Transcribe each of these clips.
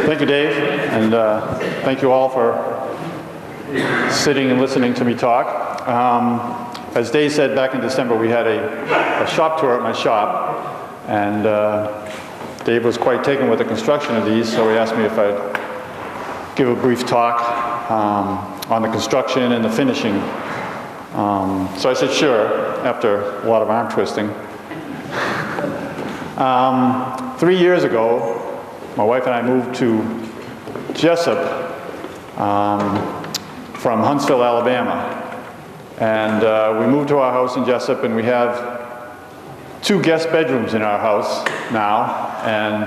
Thank you, Dave, and thank you all for sitting and listening to me talk. As Dave said, back in December we had a shop tour at my shop, and Dave was quite taken with the construction of these, so he asked me if I'd give a brief talk on the construction and the finishing. So I said sure, after a lot of arm twisting. 3 years ago, my wife and I moved to Jessup from Huntsville, Alabama. And we moved to our house in Jessup, and we have 2 guest bedrooms in our house now. And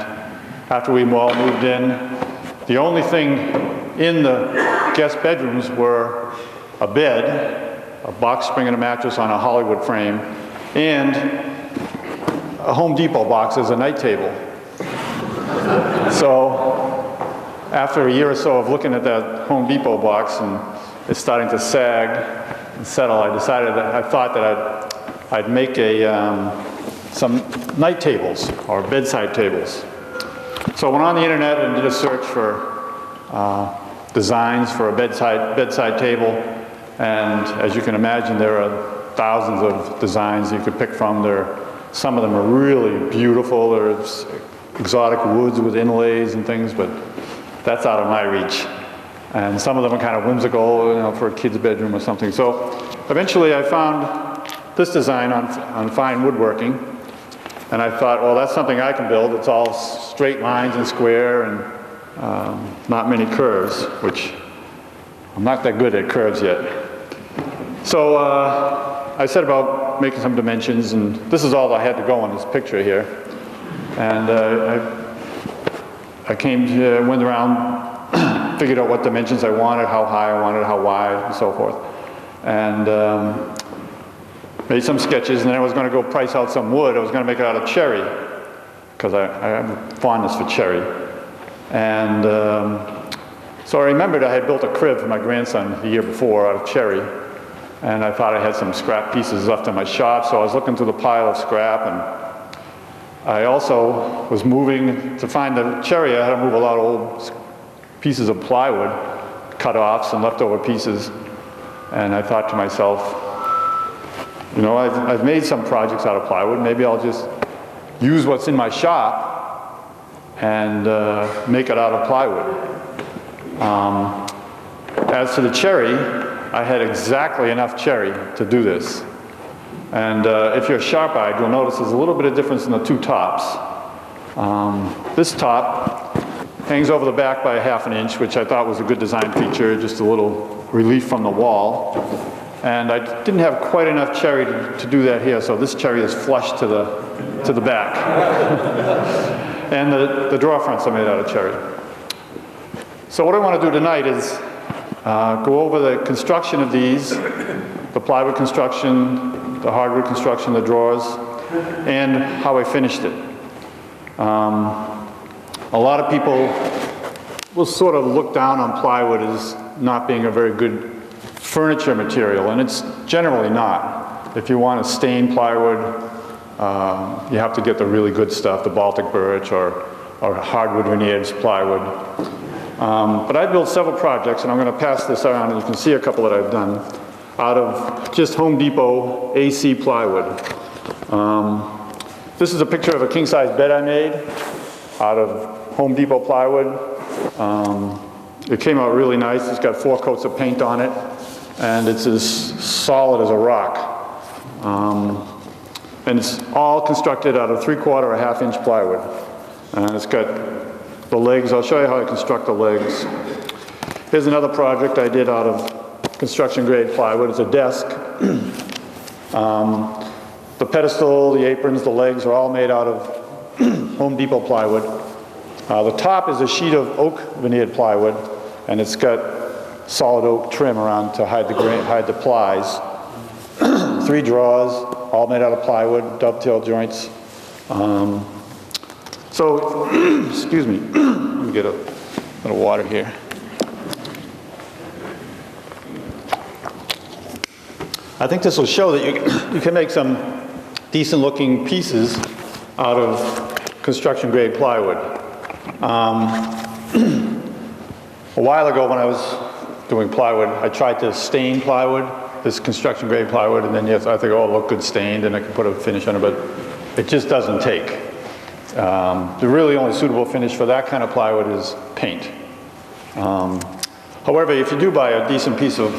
after we all moved in, the only thing in the guest bedrooms were a bed, a box spring and a mattress on a Hollywood frame, and a Home Depot box as a night table. So after a year or so of looking at that Home Depot box and it's starting to sag and settle, I thought that I'd make some night tables or bedside tables. So I went on the internet and did a search for designs for a bedside table, and as you can imagine, there are thousands of designs you could pick from. Some of them are really beautiful. There's exotic woods with inlays and things, but that's out of my reach. And some of them are kind of whimsical, you know, for a kid's bedroom or something. So eventually I found this design on fine woodworking, and I thought, well, that's something I can build. It's all straight lines and square and not many curves, which I'm not that good at curves yet. So I set about making some dimensions, and this is all I had to go on this picture here. And I went around, figured out what dimensions I wanted, how high I wanted, how wide, and so forth. And made some sketches, and then I was going to go price out some wood. I was going to make it out of cherry, because I have a fondness for cherry. And so I remembered I had built a crib for my grandson the year before out of cherry. And I thought I had some scrap pieces left in my shop, so I was looking through the pile of scrap, and I also was moving to find the cherry. I had to move a lot of old pieces of plywood, cut-offs and leftover pieces. And I thought to myself, you know, I've made some projects out of plywood. Maybe I'll just use what's in my shop and make it out of plywood. As to the cherry, I had exactly enough cherry to do this. And if you're sharp-eyed, you'll notice there's a little bit of difference in the 2 tops. This top hangs over the back by 1/2 inch, which I thought was a good design feature, just a little relief from the wall. And I didn't have quite enough cherry to do that here, so this cherry is flush to the back. And the drawer fronts are made out of cherry. So what I want to do tonight is go over the construction of these, the plywood construction, the hardwood construction, the drawers, and how I finished it. A lot of people will sort of look down on plywood as not being a very good furniture material, and it's generally not. If you want to stain plywood, you have to get the really good stuff, the Baltic birch or hardwood veneered plywood. But I built several projects, and I'm going to pass this around, and you can see a couple that I've done out of just Home Depot AC plywood. This is a picture of a king-size bed I made out of Home Depot plywood. It came out really nice. It's got 4 coats of paint on it, and it's as solid as a rock. And it's all constructed out of 3/4 or 1/2 inch plywood. And it's got the legs. I'll show you how I construct the legs. Here's another project I did out of construction grade plywood. It's a desk. The pedestal, the aprons, the legs are all made out of Home Depot plywood. The top is a sheet of oak veneered plywood, and it's got solid oak trim around to hide the plies. 3 drawers, all made out of plywood, dovetail joints. So, excuse me, let me get a little water here. I think this will show that you can make some decent looking pieces out of construction grade plywood. A while ago when I was doing plywood, I tried to stain plywood, this construction grade plywood, and then yes, I think, oh, it looked good stained, and I can put a finish on it, but it just doesn't take. The really only suitable finish for that kind of plywood is paint. However, if you do buy a decent piece of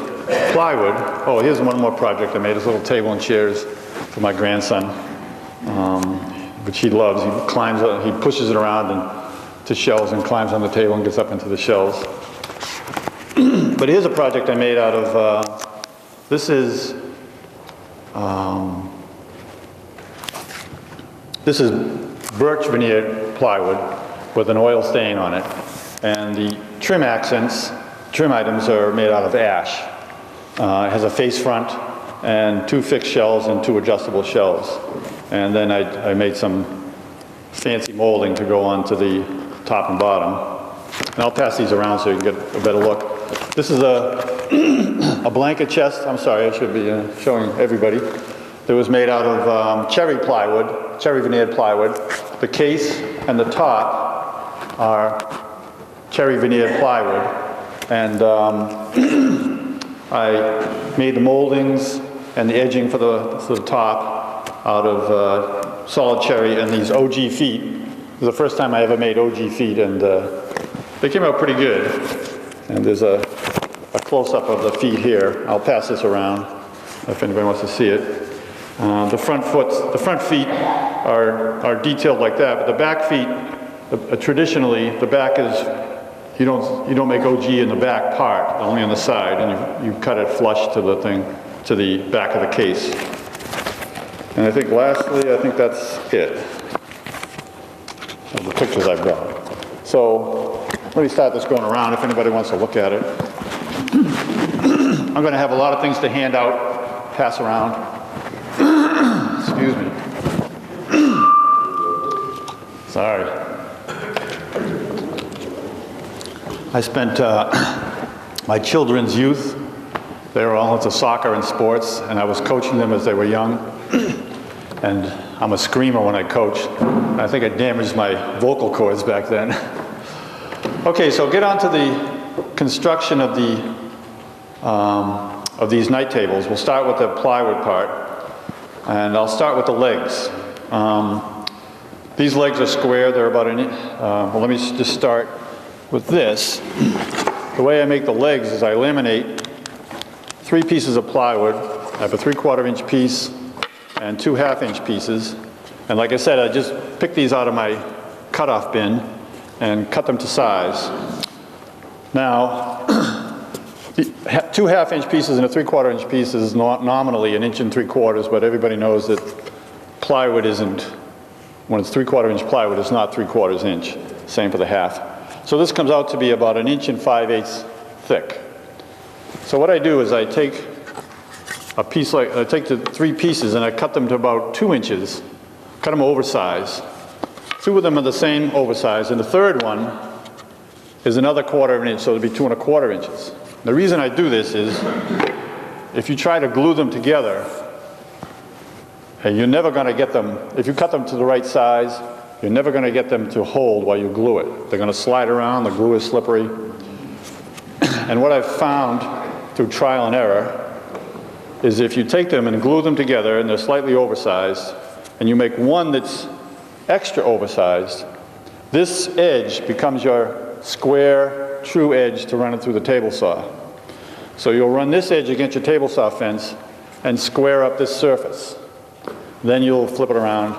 plywood, oh, here's one more project I made, this little table and chairs for my grandson, which he loves. He climbs, he pushes it around and to shelves and climbs on the table and gets up into the shelves. But here's a project I made out of, this is birch veneered plywood with an oil stain on it. And the trim items are made out of ash. It has a face front and 2 fixed shelves and 2 adjustable shelves. And then I made some fancy molding to go onto the top and bottom. And I'll pass these around so you can get a better look. This is a blanket chest. I'm sorry, I should be showing everybody. That was made out of cherry plywood, cherry veneered plywood. The case and the top are cherry veneered plywood. And I made the moldings and the edging for the top out of solid cherry and these OG feet. This is the first time I ever made OG feet, and they came out pretty good. And there's a close-up of the feet here. I'll pass this around if anybody wants to see it. The front feet are detailed like that, but the back feet, traditionally, the back is, you don't make OG in the back part, only on the side, and you cut it flush to the thing, to the back of the case. And I think lastly, I think that's it, of the pictures I brought. So let me start this going around if anybody wants to look at it. I'm going to have a lot of things to hand out, pass around. Excuse me. Sorry. I spent my children's youth, they were all into soccer and sports, and I was coaching them as they were young. And I'm a screamer when I coach. I think I damaged my vocal cords back then. Okay, so get on to the construction of these night tables. We'll start with the plywood part, and I'll start with the legs. These legs are square. They're about an inch. Well, let me just start with this. The way I make the legs is I laminate 3 pieces of plywood. I have a 3/4 inch piece and 2 1/2 inch pieces. And like I said, I just picked these out of my cutoff bin and cut them to size. Now, 2 1/2 inch pieces and a 3/4 inch piece is nominally 1 3/4 inches, but everybody knows that plywood isn't, when it's 3/4 inch plywood, it's not 3/4 inch. Same for the half. So this comes out to be about 1 5/8 inches thick. So what I do is I take a piece I take the 3 pieces and I cut them to about 2 inches, cut them oversized. 2 of them are the same oversize, and the third one is another 1/4 inch, so it'll be 2 1/4 inches. The reason I do this is, if you try to glue them together, you're never going to get them, if you cut them to the right size, you're never going to get them to hold while you glue it. They're going to slide around, the glue is slippery. And what I've found through trial and error is if you take them and glue them together and they're slightly oversized, and you make one that's extra oversized, this edge becomes your square, true edge to run it through the table saw. So you'll run this edge against your table saw fence and square up this surface. Then you'll flip it around.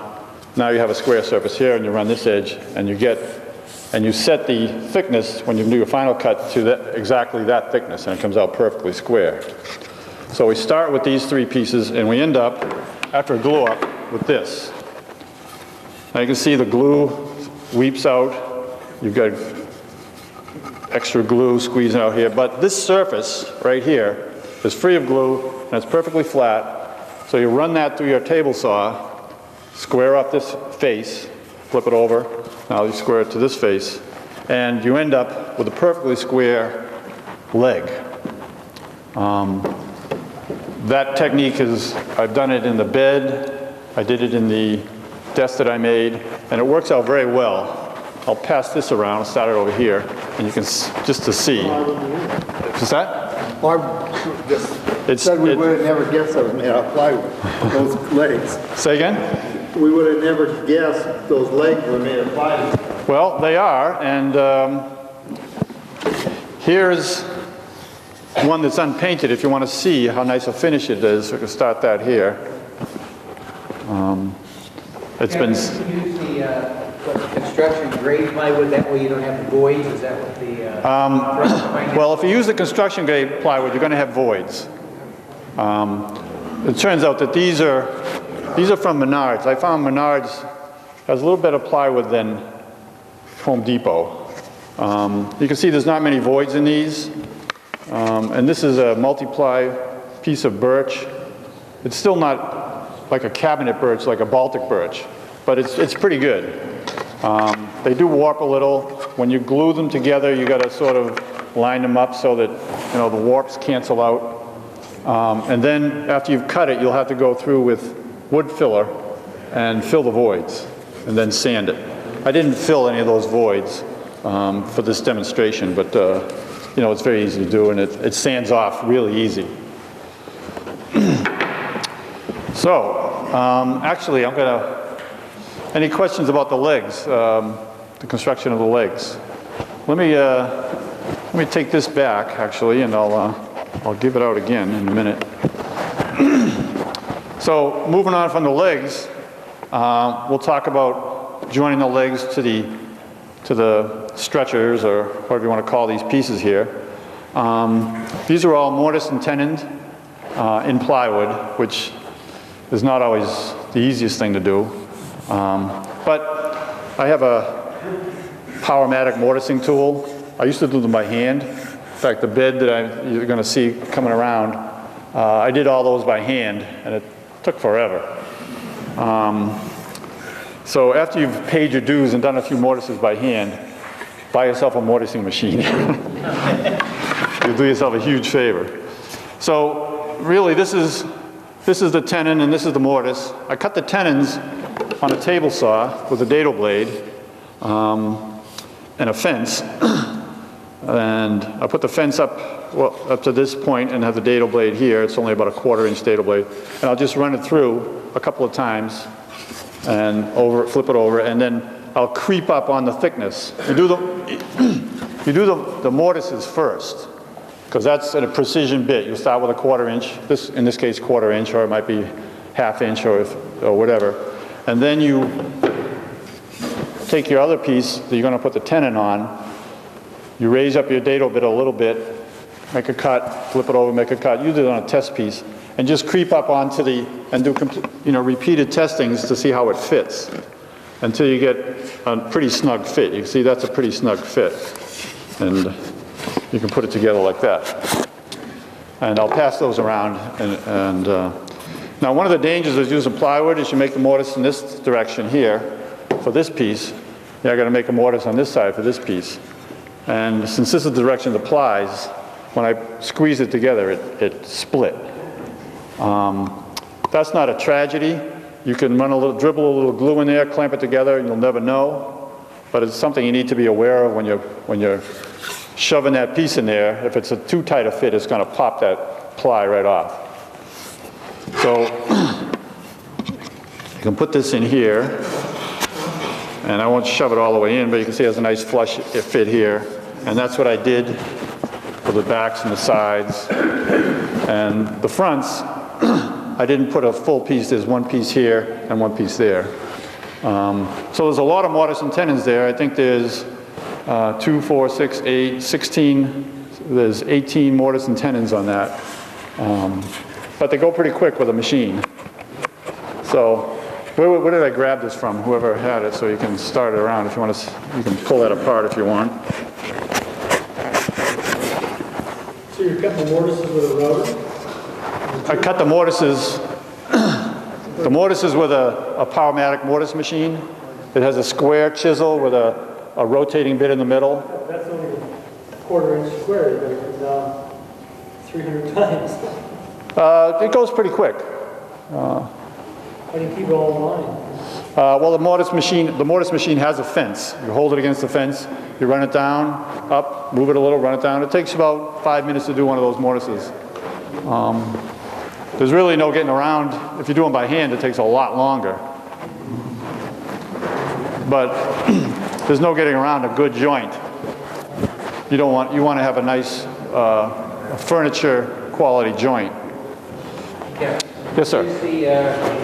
Now you have a square surface here, and you run this edge, and you set the thickness when you do your final cut to exactly that thickness, and it comes out perfectly square. So we start with these 3 pieces, and we end up, after a glue up, with this. Now you can see the glue weeps out. You've got extra glue squeezing out here, but this surface right here is free of glue, and it's perfectly flat. So you run that through your table saw, square up this face, flip it over, now you square it to this face, and you end up with a perfectly square leg. That technique is, I've done it in the bed, I did it in the desk that I made, and it works out very well. I'll pass this around, I'll start it over here, and you can, just to see. Is that? Barb just said we would have never guessed that was made out of plywood, those legs. Say again? We would have never guessed those legs were made of plywood. Well, they are, and here's one that's unpainted. If you want to see how nice a finish it is, we can start that here. It's been... You use the construction grade plywood, that way you don't have the voids, is that what the... well, if you use the construction grade plywood, you're going to have voids. It turns out that these are from Menards. I found Menards has a little better plywood than Home Depot. You can see there's not many voids in these. And this is a multi-ply piece of birch. It's still not like a cabinet birch, like a Baltic birch, but it's pretty good. They do warp a little. When you glue them together, you got to sort of line them up so that the warps cancel out. And then after you've cut it, you'll have to go through with wood filler and fill the voids, and then sand it. I didn't fill any of those voids for this demonstration, but it's very easy to do, and it sands off really easy. So, actually, any questions about the legs, the construction of the legs? Let me take this back, actually, and I'll give it out again in a minute. So, moving on from the legs, we'll talk about joining the legs to the stretchers, or whatever you want to call these pieces here. These are all mortise and tenoned in plywood, which is not always the easiest thing to do. But I have a Powermatic mortising tool. I used to do them by hand. In fact, the bed that you're going to see coming around, I did all those by hand, and it took forever. So after you've paid your dues and done a few mortises by hand, buy yourself a mortising machine. You'll do yourself a huge favor. So really, this is the tenon and this is the mortise. I cut the tenons on a table saw with a dado blade and a fence. And I put the fence up to this point and have the dado blade here. It's only about a 1/4 inch dado blade. And I'll just run it through a couple of times and flip it over, and then I'll creep up on the thickness. You do the mortises first, because that's a precision bit. You start with a 1/4 inch, in this case 1/4 inch, or it might be 1/2 inch or whatever. And then you take your other piece that you're going to put the tenon on, you raise up your dado bit a little bit, make a cut, flip it over, make a cut. Use it on a test piece, and just creep up onto and do repeated testings to see how it fits until you get a pretty snug fit. You can see that's a pretty snug fit, and you can put it together like that. And I'll pass those around. Now, one of the dangers of using plywood is you make the mortise in this direction here for this piece. I got to make a mortise on this side for this piece. And since this is the direction of the plies, when I squeeze it together, it split. That's not a tragedy. You can dribble a little glue in there, clamp it together, and you'll never know. But it's something you need to be aware of when you're shoving that piece in there. If it's too tight a fit, it's going to pop that ply right off. So you can put this in here, and I won't shove it all the way in, but you can see it has a nice flush fit here. And that's what I did for the backs and the sides. And the fronts, I didn't put a full piece. There's one piece here and one piece there. So there's a lot of mortise and tenons there. I think there's 2, 4, 6, 8, 16. There's 18 mortise and tenons on that. But they go pretty quick with a machine. So where did I grab this from? Whoever had it, so you can start it around. If you want to, you can pull that apart if you want. So you're cutting the mortises with a router? I cut the mortises with a Powermatic mortise machine. It has a square chisel with a rotating bit in the middle. That's only a 1/4 inch square, but it's 300 times. It goes pretty quick. How do you keep it all in line? Well, the mortise machine has a fence. You hold it against the fence, you run it down, up, move it a little, run it down. It takes about 5 minutes to do one of those mortises. There's really no getting around. If you do them by hand, it takes a lot longer. But there's no getting around a good joint. You want to have a nice furniture quality joint. Yeah. Yes, sir. Use the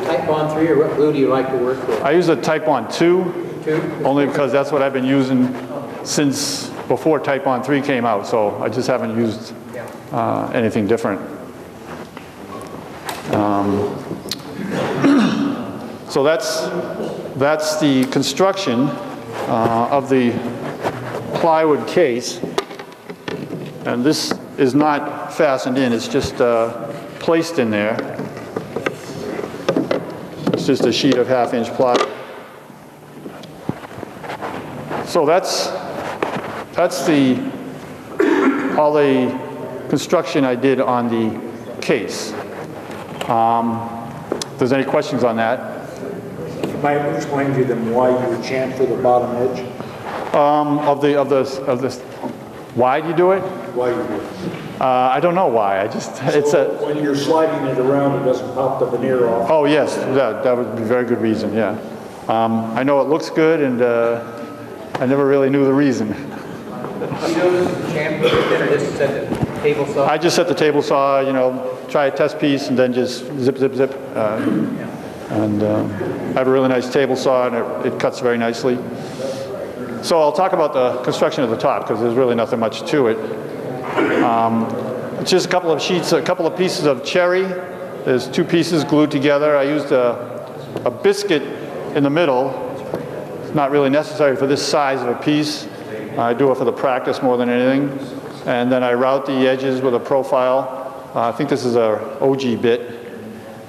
Type Bond 3, or what glue do you like to work with? I use a Type Bond 2, only because that's what I've been using since before Type Bond 3 came out, so I just haven't used anything different. So that's the construction of the plywood case, and this is not fastened in, it's just placed in there. It's just a sheet of 1/2-inch plywood. So that's all the construction I did on the case. If there's any questions on that? You might explain to them why you would chamfer the bottom edge? Of this, why do you do it? Why you do it? I don't know why. When you're sliding it around, it doesn't pop the veneer off. Oh yes, that would be a very good reason. Yeah, I know it looks good, and I never really knew the reason. Do you know this is chamfer or just set the table saw? I just set the table saw, try a test piece, and then just zip, zip, zip. And I have a really nice table saw, and it cuts very nicely. So I'll talk about the construction of the top, because there's really nothing much to it. It's just a couple of sheets, a couple of pieces of cherry. There's 2 pieces glued together. I used a biscuit in the middle. It's not really necessary for this size of a piece. I do it for the practice more than anything. And then I route the edges with a profile. I think this is a OG bit.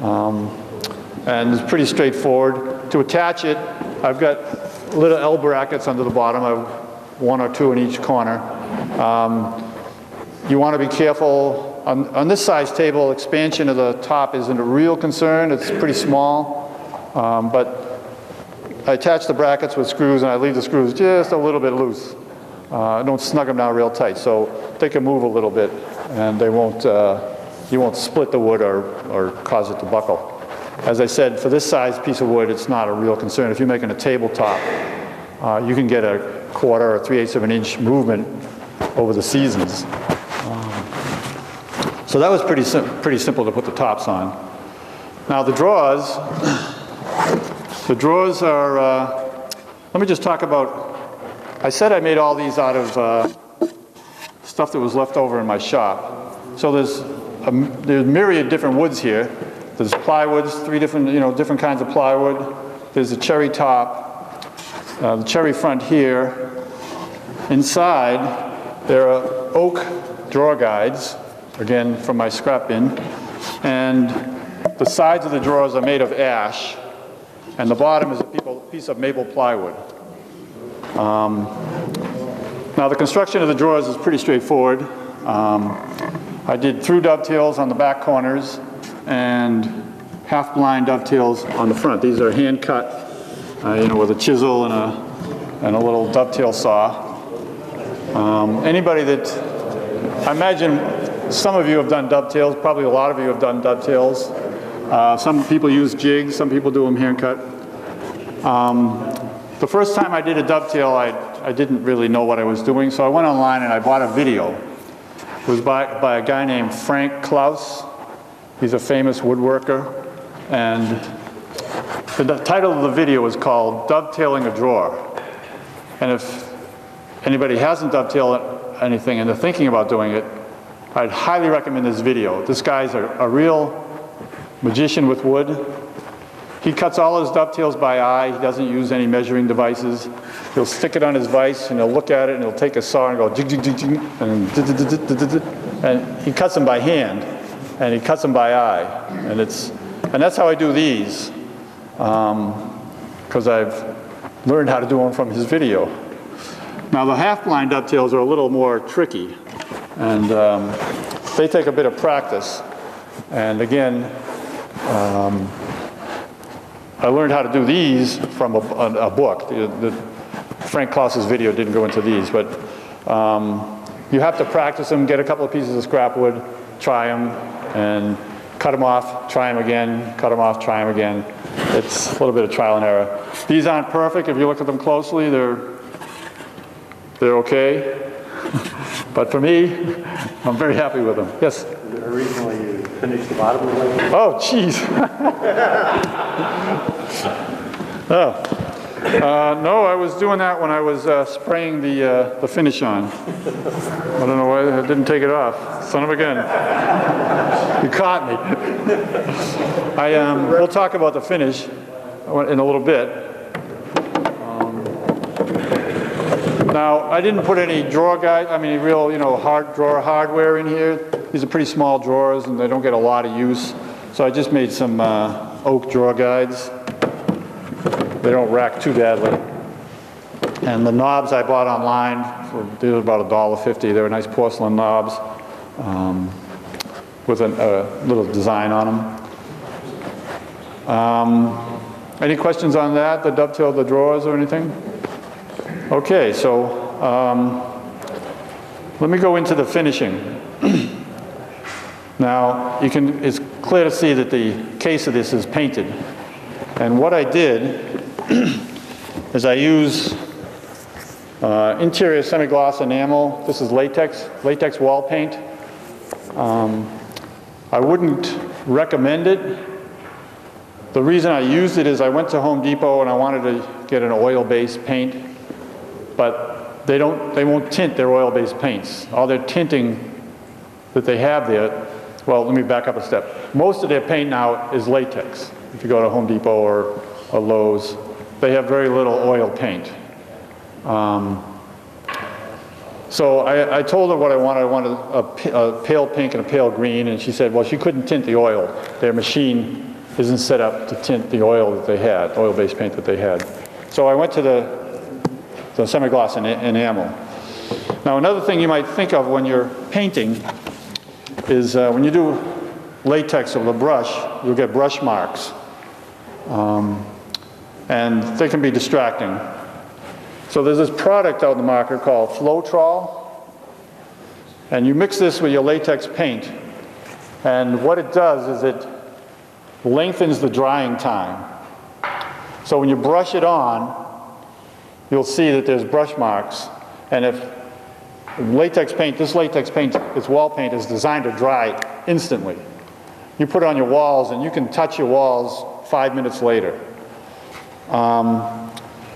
And it's pretty straightforward. To attach it, I've got little L brackets under the bottom. I have 1 or 2 in each corner. You want to be careful. On this size table, expansion of the top isn't a real concern. It's pretty small. But I attach the brackets with screws, and I leave the screws just a little bit loose. I don't snug them down real tight, so they can move a little bit, and they won't. You won't split the wood or cause it to buckle. As I said, for this size piece of wood, it's not a real concern. If you're making a tabletop, you can get a 1/4 or 3/8 of an inch movement over the seasons. So that was pretty simple to put the tops on. Now the drawers are, let me just talk about, I said I made all these out of stuff that was left over in my shop. So there's myriad different woods here. There's plywoods, 3 different, different kinds of plywood. There's a cherry top, the cherry front here. Inside, there are oak drawer guides, again from my scrap bin. And the sides of the drawers are made of ash, and the bottom is a piece of maple plywood. Now the construction of the drawers is pretty straightforward. I did through dovetails on the back corners and half-blind dovetails on the front. These are hand cut, with a chisel and a little dovetail saw. Anybody that, I imagine some of you have done dovetails, probably a lot of you have done dovetails. Some people use jigs, some people do them hand cut. The first time I did a dovetail, I didn't really know what I was doing, so I went online and I bought a video. It was by a guy named Frank Klaus. He's a famous woodworker, and the title of the video is called Dovetailing a Drawer. And if anybody hasn't dovetailed anything and they're thinking about doing it, I'd highly recommend this video. This guy's a real magician with wood. He cuts all his dovetails by eye. He doesn't use any measuring devices. He'll stick it on his vise, and he'll look at it, and he'll take a saw and go jig, jig, jig, jig, and he cuts them by hand, and he cuts them by eye. And that's how I do these, because I've learned how to do them from his video. Now the half-blind dovetails are a little more tricky, and they take a bit of practice. And again, I learned how to do these from a book. Frank Klaus's video didn't go into these, but you have to practice them, get a couple of pieces of scrap wood, try them, and cut them off, try them again, cut them off, try them again. It's a little bit of trial and error. These aren't perfect. If you look at them closely, they're okay. But for me, I'm very happy with them. Yes? Originally, you finished the bottom of the leg? Oh, jeez. No, I was doing that when I was spraying the finish on. I don't know why I didn't take it off. Son of a gun. You caught me. We'll talk about the finish in a little bit. Now, I didn't put any drawer guide, real, drawer hardware in here. These are pretty small drawers and they don't get a lot of use. So I just made some oak drawer guides. They don't rack too badly. And the knobs I bought online, they were about $1.50. They were nice porcelain knobs with a little design on them. Any questions on that, the dovetail the drawers or anything? Okay, so let me go into the finishing. Now, it's clear to see that the case of this is painted. And what I did is I use interior semi-gloss enamel. This is latex wall paint. I wouldn't recommend it. The reason I used it is I went to Home Depot and I wanted to get an oil-based paint, but they won't tint their oil-based paints. All their tinting that they have there, well, let me back up a step. Most of their paint now is latex. If you go to Home Depot or Lowe's, they have very little oil paint. So I told her what I wanted. I wanted a pale pink and a pale green, and she said, well, she couldn't tint the oil. Their machine isn't set up to tint the oil that they had, oil-based paint that they had. So I went to the semi-gloss enamel. Now, another thing you might think of when you're painting is when you do latex with a brush, you'll get brush marks. And they can be distracting. So there's this product out in the market called Floetrol. And you mix this with your latex paint. And what it does is it lengthens the drying time. So when you brush it on, you'll see that there's brush marks. And if latex paint, this wall paint is designed to dry instantly. You put it on your walls and you can touch your walls 5 minutes later.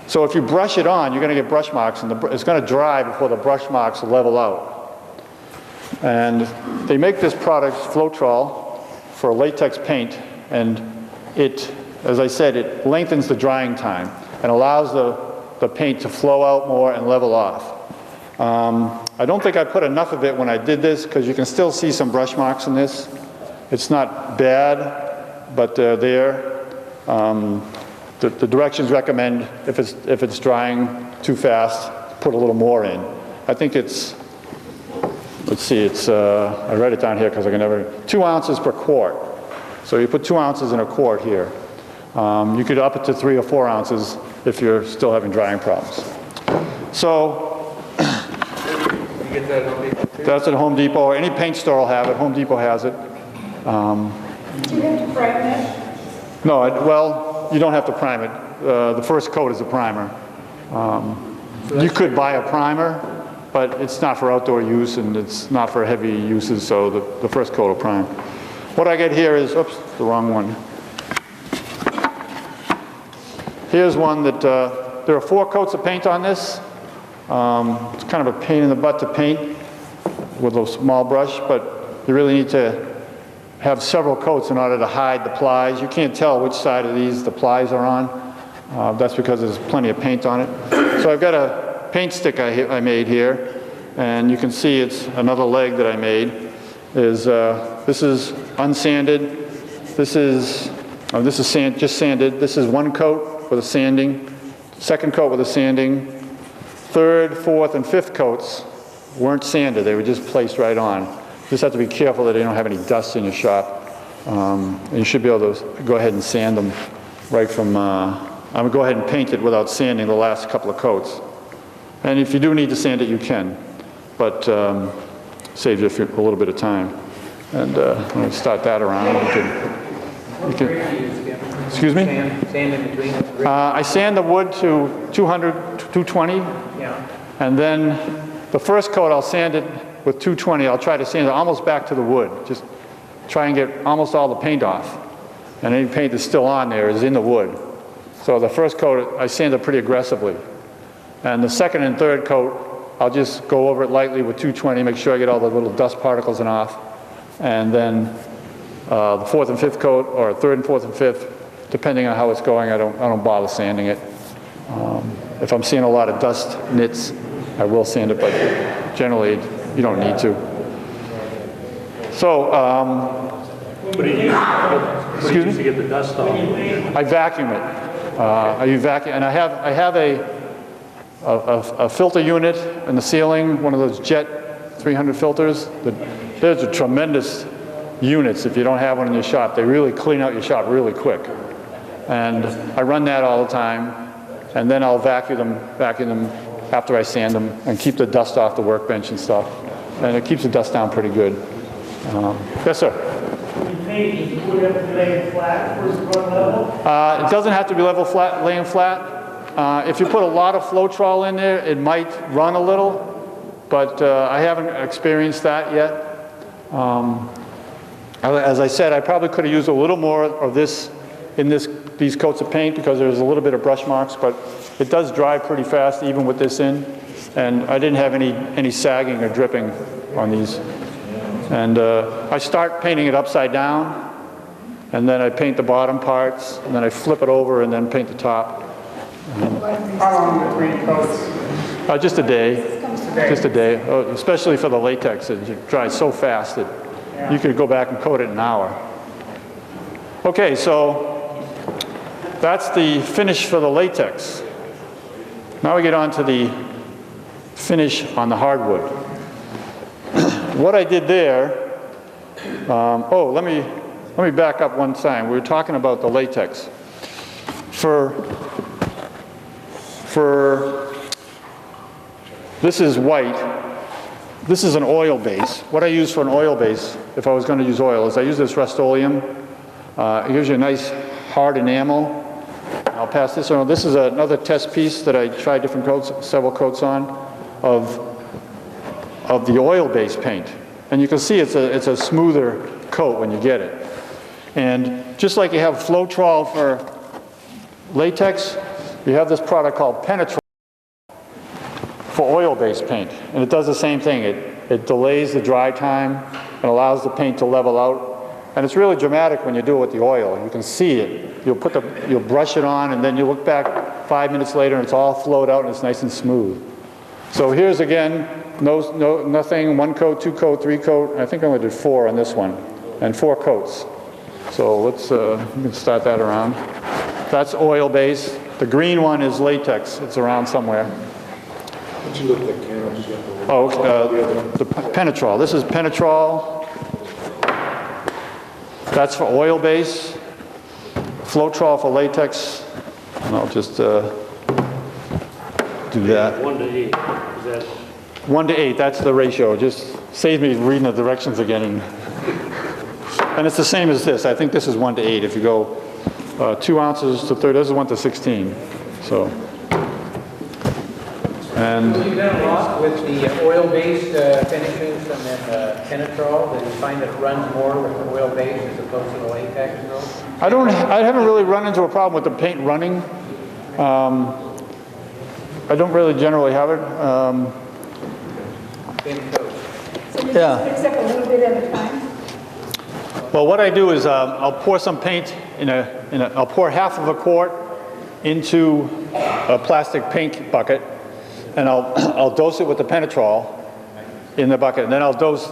So if you brush it on, you're going to get brush marks, and it's going to dry before the brush marks level out. And they make this product, Floetrol, for latex paint, and it, as I said, it lengthens the drying time and allows the paint to flow out more and level off. I don't think I put enough of it when I did this, because you can still see some brush marks in this. It's not bad, but they're there. The directions recommend, if it's drying too fast, put a little more in. I think it's, let's see, I write it down here because I can never, 2 ounces per quart. So you put 2 ounces in a quart here. You could up it to 3 or 4 ounces if you're still having drying problems. So, You get that at Home Depot too? that's at Home Depot. Any paint store will have it. Home Depot has it. Do you have to prime it? No, well, you don't have to prime it. The first coat is a primer. You could buy a primer, but it's not for outdoor use and it's not for heavy uses, so the first coat will prime. What I get here is, oops, the wrong one. Here's one that, there are 4 coats of paint on this. It's kind of a pain in the butt to paint with a small brush, but you really need to have several coats in order to hide the plies. You can't tell which side of these the plies are on. That's because there's plenty of paint on it. So I've got a paint stick I made here, and you can see it's another leg that I made. This is unsanded. This is just sanded. This is 1 coat with a sanding, 2nd coat with a sanding, 3rd, 4th, and 5th coats weren't sanded. They were just placed right on. You just have to be careful that you don't have any dust in your shop. And you should be able to go ahead and sand them right from, I'm gonna go ahead and paint it without sanding the last couple of coats. And if you do need to sand it, you can, but saves you a little bit of time. And let me start that around. What grade do you use again? Excuse me? Sand in between? I sand the wood to 200, 220, Yeah. and then the first coat I'll sand it with 220. I'll try to sand it almost back to the wood. Just try and get almost all the paint off. And any paint that's still on there is in the wood. So the first coat, I sand it pretty aggressively. And the second and third coat, I'll just go over it lightly with 220, make sure I get all the little dust particles off. And then the fourth and fifth coat, or third and fourth and fifth, depending on how it's going, I don't bother sanding it. If I'm seeing a lot of dust nits, I will sand it, but generally you don't need to. So, What do you use? What do you use to get the dust off? I vacuum it. And I have a filter unit in the ceiling, one of those Jet 300 filters. There's a tremendous units if you don't have one in your shop. They really clean out your shop really quick. And I run that all the time, and then I'll vacuum them after I sand them and keep the dust off the workbench and stuff. And it keeps the dust down pretty good. Yes, sir? Would it be laying flat versus run level? It doesn't have to be level flat, laying flat. If you put a lot of Floetrol in there, it might run a little, but I haven't experienced that yet. As I said, I probably could have used a little more of this in these coats of paint because there's a little bit of brush marks, but it does dry pretty fast even with this in. And I didn't have any sagging or dripping on these. And I start painting it upside down, and then I paint the bottom parts, and then I flip it over and then paint the top. How long between coats? Just a day. Just a day, especially for the latex. It dries so fast that you could go back and coat it in an hour. Okay, so that's the finish for the latex. Now we get on to the finish on the hardwood. What I did there, let me back up one time. We were talking about the latex. This is white. This is an oil base. What I use for an oil base, if I was going to use oil, is I use this Rust-Oleum. It gives you a nice hard enamel. I'll pass this around. This is another test piece that I tried different coats, several coats on, of the oil-based paint. And you can see it's a smoother coat when you get it. And just like you have Floetrol for latex, you have this product called Penetrol for oil-based paint. And it does the same thing. It delays the dry time and allows the paint to level out. And it's really dramatic when you do it with the oil. You can see it. You'll brush it on, and then you look back 5 minutes later and it's all flowed out and it's nice and smooth. So here's again, nothing, 1 coat, 2 coat, 3 coat. I think I only did 4 on this one, and 4 coats. So we can start that around. That's oil base. The green one is latex. It's around somewhere. The Penetrol. This is Penetrol. That's for oil base. Floetrol for latex. And I'll just do that. 1 to 8. Is that 1 to 8, that's the ratio. Just saves me reading the directions again. And it's the same as this. I think this is 1 to 8. If you go 2 ounces to 30, this is 1 to 16. So, and You've done a lot with the oil-based finishes and then Penetrol. Did you find that it runs more with the oil-based as opposed to the latex? Though? I haven't really run into a problem with the paint running. I don't really generally have it. So you just mix up a little bit at a time? Well, what I do is I'll pour some paint I'll pour half of a quart into a plastic paint bucket, and I'll dose it with the Penetrol in the bucket, and then I'll dose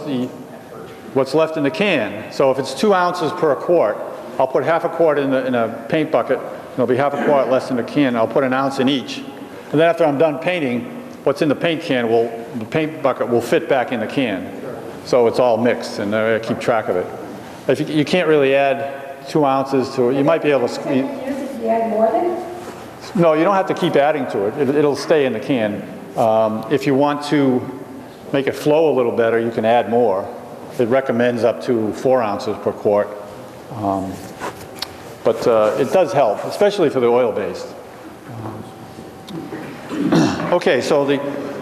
what's left in the can. So if it's 2 ounces per quart, I'll put half a quart in a paint bucket, and there'll be half a quart less in the can. I'll put 1 ounce in each. And then after I'm done painting, what's in the paint can the paint bucket will fit back in the can. So it's all mixed, and I keep track of it. You can't really add 2 ounces to it. You might be able to squeeze. Use it you add more then? No, you don't have to keep adding to it. It'll stay in the can. If you want to make it flow a little better, you can add more. It recommends up to 4 ounces per quart. But it does help, especially for the oil-based. Okay, so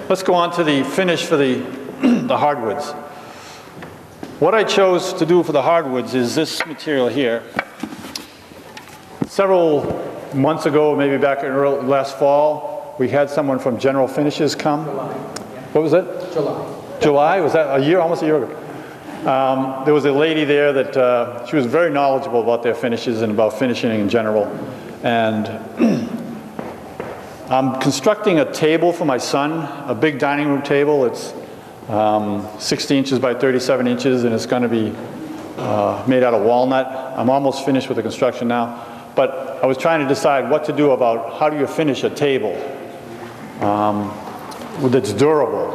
let's go on to the finish for the hardwoods. What I chose to do for the hardwoods is this material here. Several months ago, maybe back in last fall, we had someone from General Finishes come. What was it? July? Was that almost a year ago? There was a lady there that she was very knowledgeable about their finishes and about finishing in general. And I'm constructing a table for my son, a big dining room table. It's 60 inches by 37 inches, and it's going to be made out of walnut. I'm almost finished with the construction now. But I was trying to decide what to do about how do you finish a table that's durable.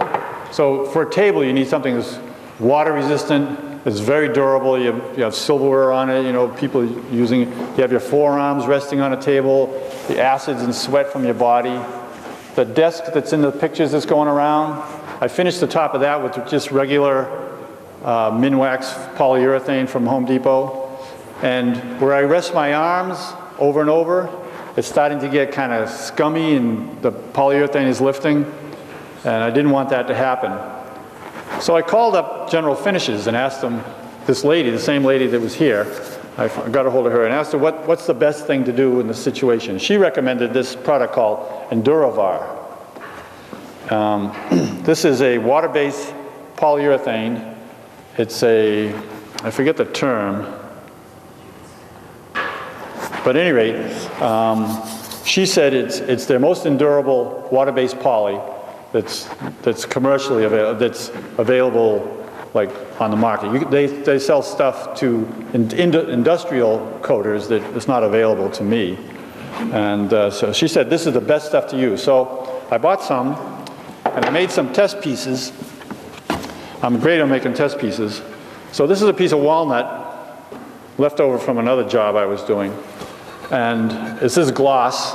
So for a table, you need something that's water resistant, it's very durable. You have silverware on it, you know, people using it. You have your forearms resting on a table, the acids and sweat from your body. The desk that's in the pictures that's going around, I finished the top of that with just regular Minwax polyurethane from Home Depot. And where I rest my arms over and over, it's starting to get kind of scummy and the polyurethane is lifting. And I didn't want that to happen. So I called up General Finishes and asked them, this lady, the same lady that was here, I got a hold of her and asked her what's the best thing to do in this situation. She recommended this product called Enduravar. This is a water-based polyurethane. It's I forget the term, but at any rate, she said it's their most endurable water-based poly that's commercially available, that's available like on the market. They sell stuff to industrial coaters that is not available to me. And so she said this is the best stuff to use. So I bought some and I made some test pieces. I'm great at making test pieces. So this is a piece of walnut left over from another job I was doing. And this is gloss.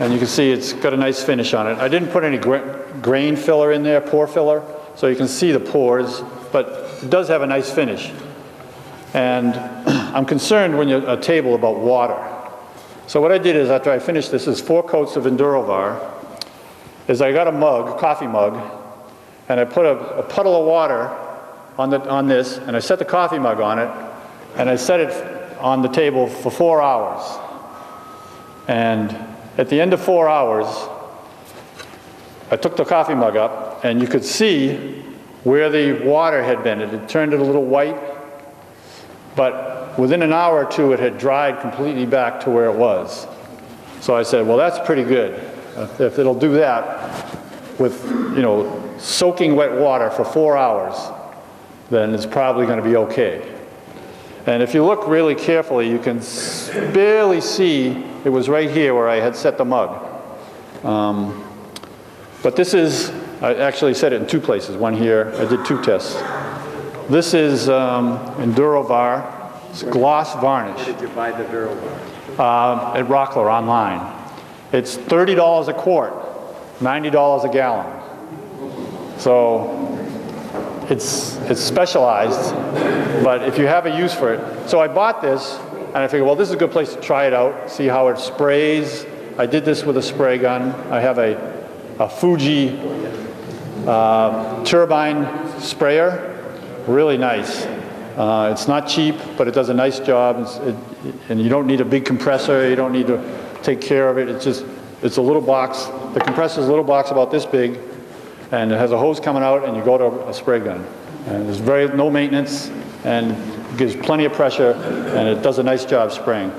And you can see it's got a nice finish on it. I didn't put any grain filler in there, pore filler, so you can see the pores, but it does have a nice finish. And I'm concerned when you're at a table about water. So what I did is after I finished this is 4 coats of Enduravar, is I got a mug, a coffee mug, and I put a puddle of water on this, and I set the coffee mug on it, and I set it on the table for 4 hours. And at the end of 4 hours, I took the coffee mug up, and you could see where the water had been. It had turned it a little white, but within an hour or two, it had dried completely back to where it was. So I said, well, that's pretty good. If it'll do that with, you know, soaking wet water for 4 hours, then it's probably going to be okay. And if you look really carefully, you can barely see it was right here where I had set the mug. But this is, I actually set it in 2 places. One here, I did 2 tests. This is Enduravar, it's gloss varnish. Where did you buy the Enduravar? At Rockler online. It's $30 a quart, $90 a gallon. So it's specialized, but if you have a use for it. So I bought this, and I figured, well, this is a good place to try it out, see how it sprays. I did this with a spray gun. I have a Fuji turbine sprayer, really nice. It's not cheap, but it does a nice job, and you don't need a big compressor. You don't need to take care of it. It's a little box. The compressor is a little box about this big, and it has a hose coming out, and you go to a spray gun. And there's no maintenance, and it gives plenty of pressure, and it does a nice job spraying.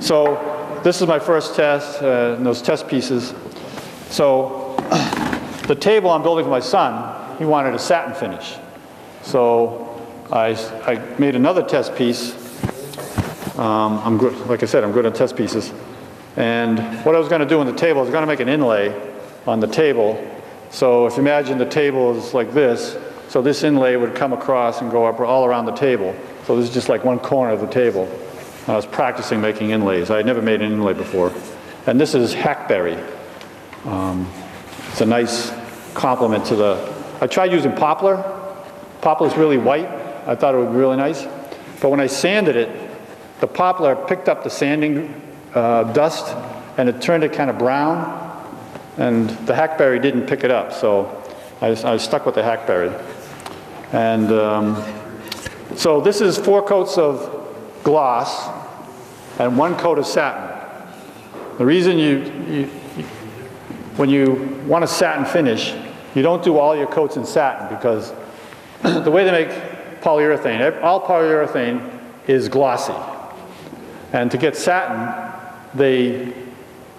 So this is my first test, and those test pieces. So the table I'm building for my son, he wanted a satin finish. So I made another test piece. I'm good, like I said, I'm good at test pieces. And what I was going to do on the table, I was going to make an inlay on the table. So if you imagine the table is like this, so this inlay would come across and go up all around the table. So this is just like one corner of the table. I was practicing making inlays. I had never made an inlay before. And this is hackberry. It's a nice complement to the, I tried using poplar. Poplar's really white. I thought it would be really nice. But when I sanded it, the poplar picked up the sanding dust and it turned it kind of brown. And the hackberry didn't pick it up, so I stuck with the hackberry. And so this is 4 coats of gloss and 1 coat of satin. The reason when you want a satin finish, you don't do all your coats in satin because the way they make polyurethane, all polyurethane is glossy. And to get satin, they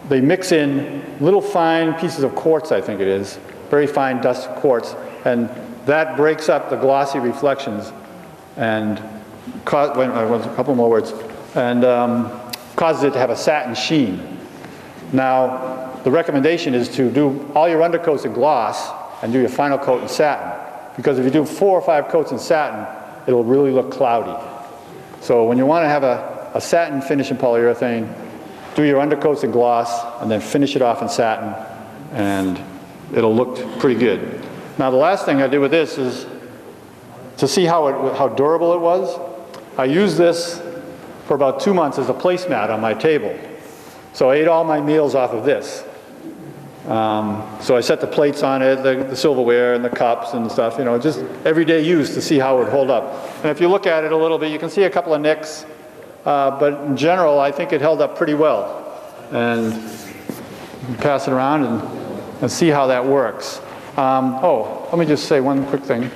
mix in little fine pieces of quartz, I think it is, very fine dust quartz, and that breaks up the glossy reflections and a couple more words, and causes it to have a satin sheen. Now, the recommendation is to do all your undercoats in gloss and do your final coat in satin, because if you do 4 or 5 coats in satin, it'll really look cloudy. So when you want to have a satin finish in polyurethane, do your undercoats in gloss and then finish it off in satin, and it'll look pretty good. Now the last thing I did with this is to see how durable it was. I used this for about 2 months as a placemat on my table. So I ate all my meals off of this. So I set the plates on it, the silverware and the cups and stuff, you know, just everyday use to see how it would hold up. And if you look at it a little bit, you can see a couple of nicks, but in general, I think it held up pretty well. And you can pass it around and see how that works. Let me just say one quick thing.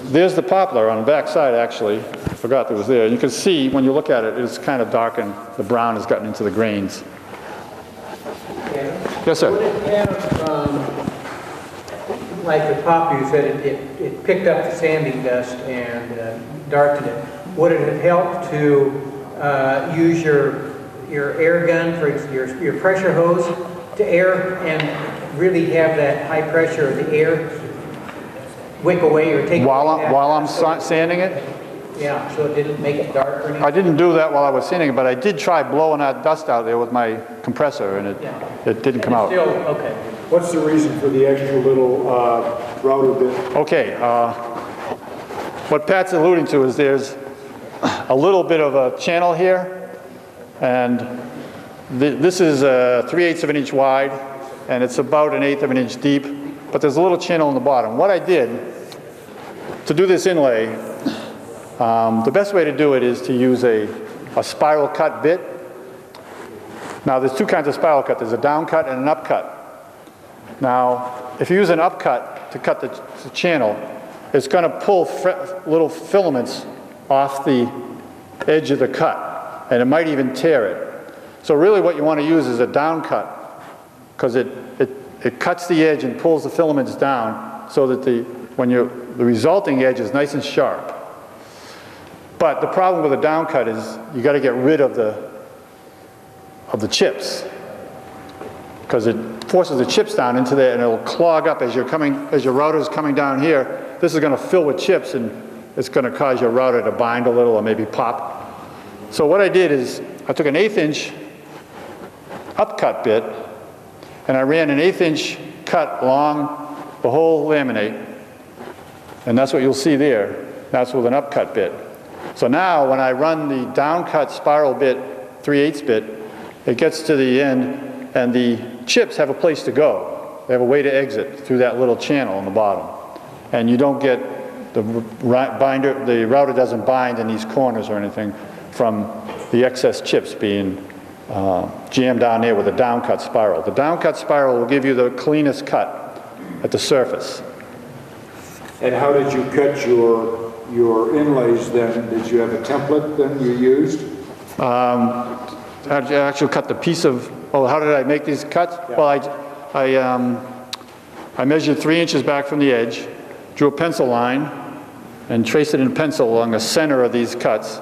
There's the poplar on the back side, actually. I forgot that it was there. You can see when you look at it, it's kind of darkened. The brown has gotten into the grains. Yes, sir. Would it have, like the poplar, you said it picked up the sanding dust and darkened it. Would it have helped to use your air gun, for your pressure hose, to air and really have that high pressure of the air wick away or take while away I'm sanding it? Yeah, so it didn't make it dark or anything? I didn't do that while I was sanding it, but I did try blowing that dust out there with my compressor, and it didn't come out. Still, okay. What's the reason for the extra little router bit? Okay, what Pat's alluding to is there's a little bit of a channel here, and this is 3/8 of an inch wide, and it's about 1/8 of an inch deep, but there's a little channel in the bottom. What I did to do this inlay, the best way to do it is to use a spiral cut bit. Now there's 2 kinds of spiral cut. There's a down cut and an up cut. Now if you use an up cut to cut the channel, it's going to pull little filaments off the edge of the cut, and it might even tear it. So really what you want to use is a down cut, because it cuts the edge and pulls the filaments down so that the resulting edge is nice and sharp. But the problem with a down cut is you got to get rid of the chips, because it forces the chips down into there, and it'll clog up as your router is coming down here. This is going to fill with chips, and it's going to cause your router to bind a little or maybe pop. So what I did is I took an 1/8 inch upcut bit, and I ran an 1/8 inch cut along the whole laminate, and that's what you'll see there. That's with an upcut bit. So now when I run the down cut spiral bit, 3/8 bit, it gets to the end, and the chips have a place to go. They have a way to exit through that little channel on the bottom, and you don't get the router doesn't bind in these corners or anything from the excess chips being jammed down there with a down cut spiral. The down cut spiral will give you the cleanest cut at the surface. And how did you cut your inlays then? Did you have a template then you used? I actually cut the piece of, how did I make these cuts? Yeah. Well, I measured 3 inches back from the edge, drew a pencil line, and traced it in pencil along the center of these cuts.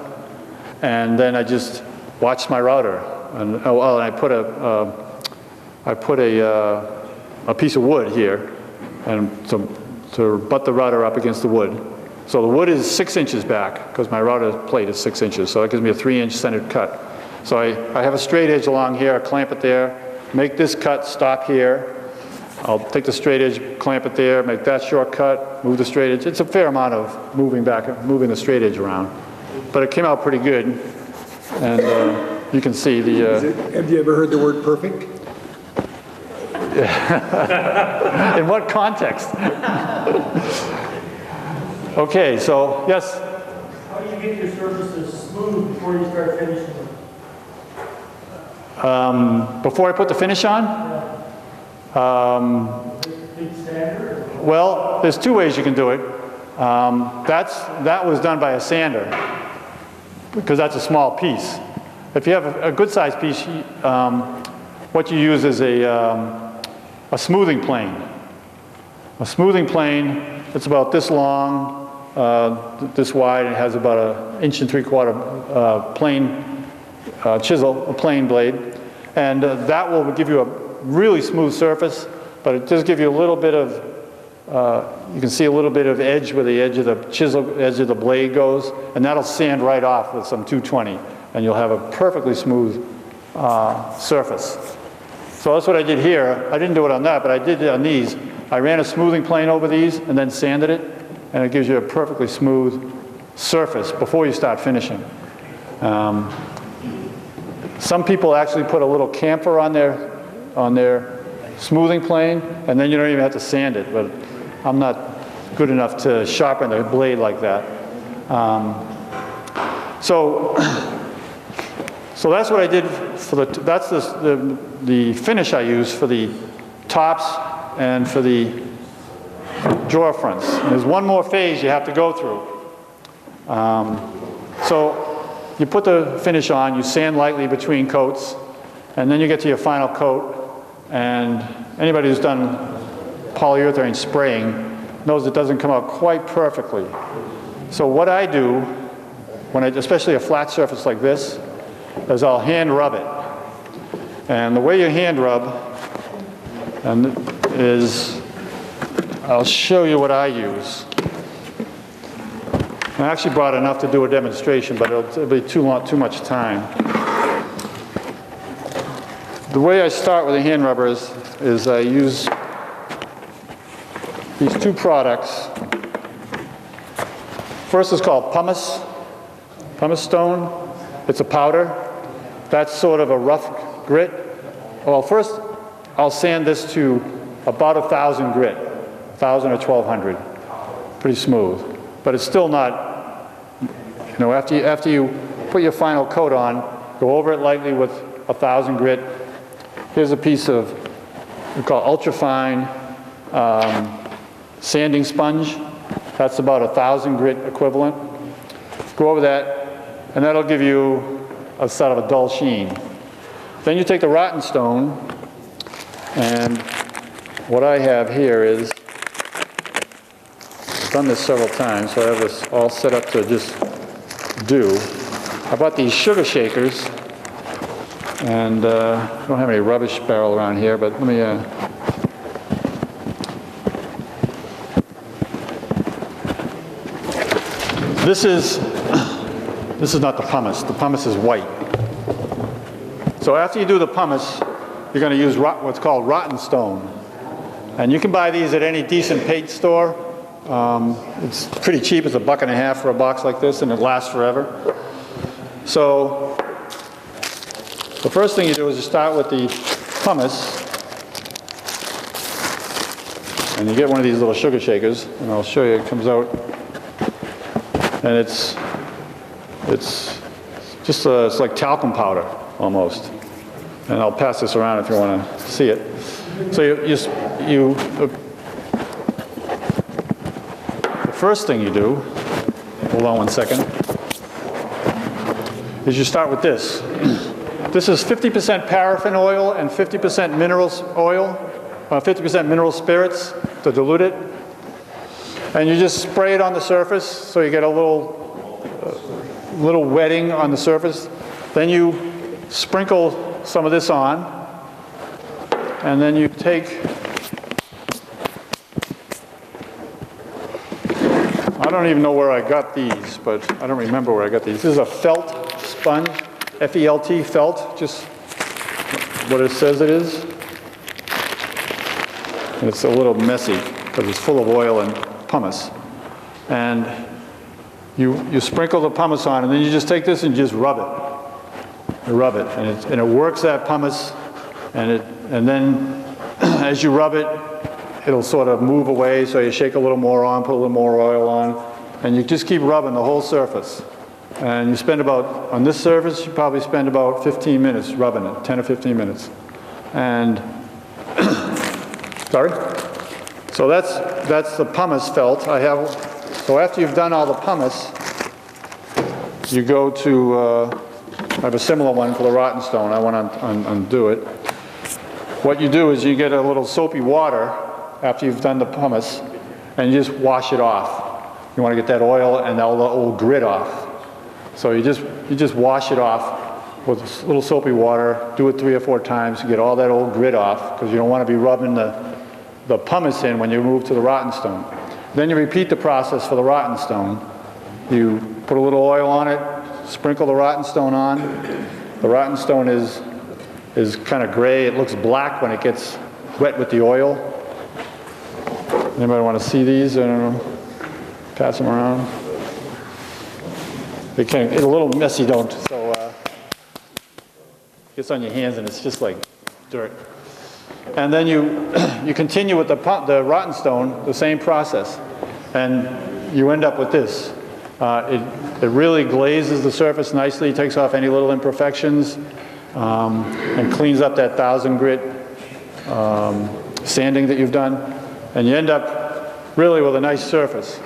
And then I just watched my router. And I put a piece of wood here, and to butt the router up against the wood. So the wood is 6 inches back, because my router plate is 6 inches, so that gives me a 3-inch centered cut. So I have a straight edge along here, I clamp it there, make this cut, stop here. I'll take the straight edge, clamp it there, make that short cut, move the straight edge. It's a fair amount of moving the straight edge around. But it came out pretty good. And you can see the... Have you ever heard the word perfect? In what context? Okay, so, yes? How do you get your surfaces smooth before you start finishing them? Before I put the finish on? Big sander? Well, there's 2 ways you can do it. That was done by a sander, because that's a small piece. If you have a good sized piece, what you use is a smoothing plane. A smoothing plane, it's about this long, this wide, and it has about 1 3/4 plane chisel, a plane blade, and that will give you a really smooth surface, but it does give you a little bit of, you can see a little bit of edge where the edge of the chisel, edge of the blade goes, and that'll sand right off with some 220, and you'll have a perfectly smooth surface. So that's what I did here. I didn't do it on that, but I did it on these. I ran a smoothing plane over these and then sanded it, and it gives you a perfectly smooth surface before you start finishing. Some people actually put a little camphor on their smoothing plane, and then you don't even have to sand it, but I'm not good enough to sharpen the blade like that. So that's what I did for that's the finish I use for the tops and for the drawer fronts. And there's one more phase you have to go through. So you put the finish on, you sand lightly between coats, and then you get to your final coat. And anybody who's done polyurethane spraying knows it doesn't come out quite perfectly. So what I do, especially a flat surface like this, is I'll hand rub it. And the way you hand rub is, I'll show you what I use. I actually brought enough to do a demonstration, but it'll be too much time. The way I start with a hand rubber is I use these 2 products. First is called pumice stone. It's a powder. That's sort of a rough grit. Well, first I'll sand this to about 1,000 grit, 1,000 or 1,200. Pretty smooth. But it's still not, after you put your final coat on, go over it lightly with 1,000 grit. Here's a piece of, we call ultrafine sanding sponge. That's about 1,000 grit equivalent. Go over that, and that'll give you a sort of a dull sheen. Then you take the rotten stone, and what I have here is, I've done this several times, so I have this all set up to just do. I bought these sugar shakers, and I don't have any rubbish barrel around here, but let me, this is not the pumice. The pumice is white. So after you do the pumice, you're going to use what's called rotten stone. And you can buy these at any decent paint store. It's pretty cheap. It's $1.50 for a box like this, and it lasts forever. So the first thing you do is you start with the pumice, and you get one of these little sugar shakers, and I'll show you. It comes out, and it's just it's like talcum powder almost. And I'll pass this around if you want to see it. So the first thing you do, hold on one second, is you start with this. This is 50% paraffin oil and 50% mineral oil, 50% mineral spirits to dilute it. And you just spray it on the surface so you get a little wetting on the surface. Then you sprinkle some of this on, and then you take I don't even know where I got these, but I don't remember where I got these. This is a felt sponge, F-E-L-T, felt, just what it says it is. And it's a little messy because it's full of oil and pumice. And you sprinkle the pumice on, and then you just take this and just rub it. You rub it, and it works that pumice, and then as you rub it, it'll sort of move away, so you shake a little more on, put a little more oil on, and you just keep rubbing the whole surface. And you spend about, on this surface, you probably spend about 15 minutes rubbing it, 10 or 15 minutes. And, sorry? So that's the pumice felt. So after you've done all the pumice, you go to, I have a similar one for the rotten stone. I want to undo it. What you do is you get a little soapy water after you've done the pumice, and you just wash it off. You want to get that oil and all the old grit off. So you just wash it off with a little soapy water. Do it 3 or 4 times to get all that old grit off, because you don't want to be rubbing the pumice in when you move to the rotten stone. Then you repeat the process for the rotten stone. You put a little oil on it, sprinkle the rotten stone on. The rotten stone is kind of gray. It looks black when it gets wet with the oil. Anybody want to see these? I don't know. Pass them around. It's a little messy, so it gets on your hands and it's just like dirt. And then you continue with the rotten stone, the same process, and you end up with this. It really glazes the surface nicely, takes off any little imperfections, and cleans up that 1000 grit sanding that you've done, and you end up really with a nice surface.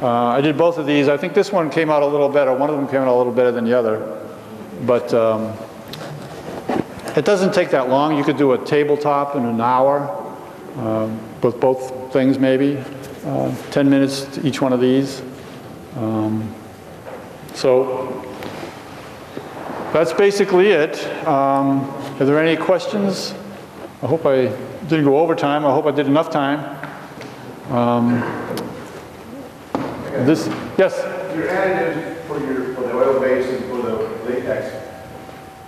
I did both of these. I think this one came out a little better. One of them came out a little better than the other, but it doesn't take that long. You could do a tabletop in an hour with both things, maybe 10 minutes to each one of these. So that's basically it. Are there any questions? I hope I didn't go over time. I hope I did enough time. Yes? Your additives for the oil base and for the latex,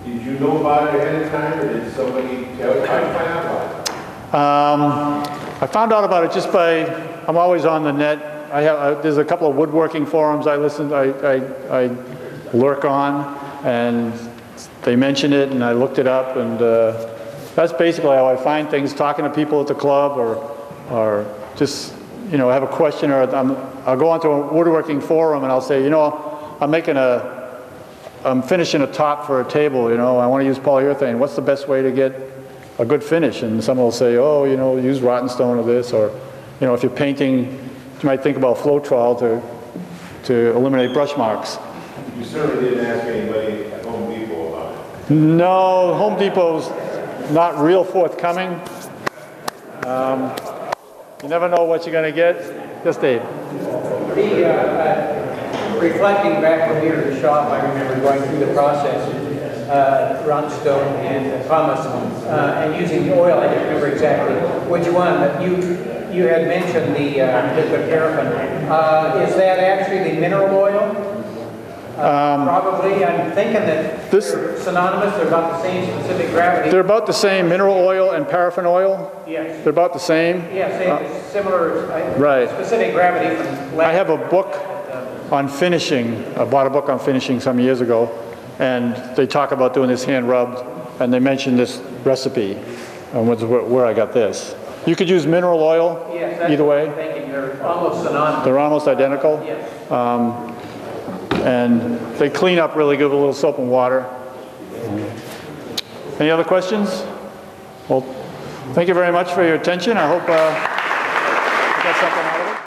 did you know about it ahead of time, or did somebody tell you? How did you find out about it? I found out about it just I'm always on the net. There's a couple of woodworking forums I lurk on, and they mention it, and I looked it up, and that's basically how I find things, talking to people at the club, or just, have a question, or I'll go onto a woodworking forum and I'll say, I'm finishing a top for a table, I want to use polyurethane. What's the best way to get a good finish? And someone will say, use rotten stone or this, or, if you're painting, you might think about Floetrol to eliminate brush marks. You certainly didn't ask anybody at Home Depot about it. No, Home Depot's not real forthcoming. You never know what you're going to get. Yes, Dave? Reflecting back when we were at the shop, I remember going through the process, rotten stone and pumice, and using the oil. I don't remember exactly which one, but you had mentioned the liquid paraffin. Is that actually the mineral oil? Probably. I'm thinking that they're synonymous. They're about the same specific gravity. They're about the same. Mineral oil and paraffin oil? Yes. They're about the same? Yeah, similar right. specific gravity from I have a book on finishing. I bought a book on finishing some years ago, and they talk about doing this hand rubbed, and they mention this recipe, and where I got this. You could use mineral oil either way. They're almost synonymous. They're almost identical. Yes. And they clean up really good with a little soap and water. Any other questions? Well, thank you very much for your attention. I hope you got something out of it.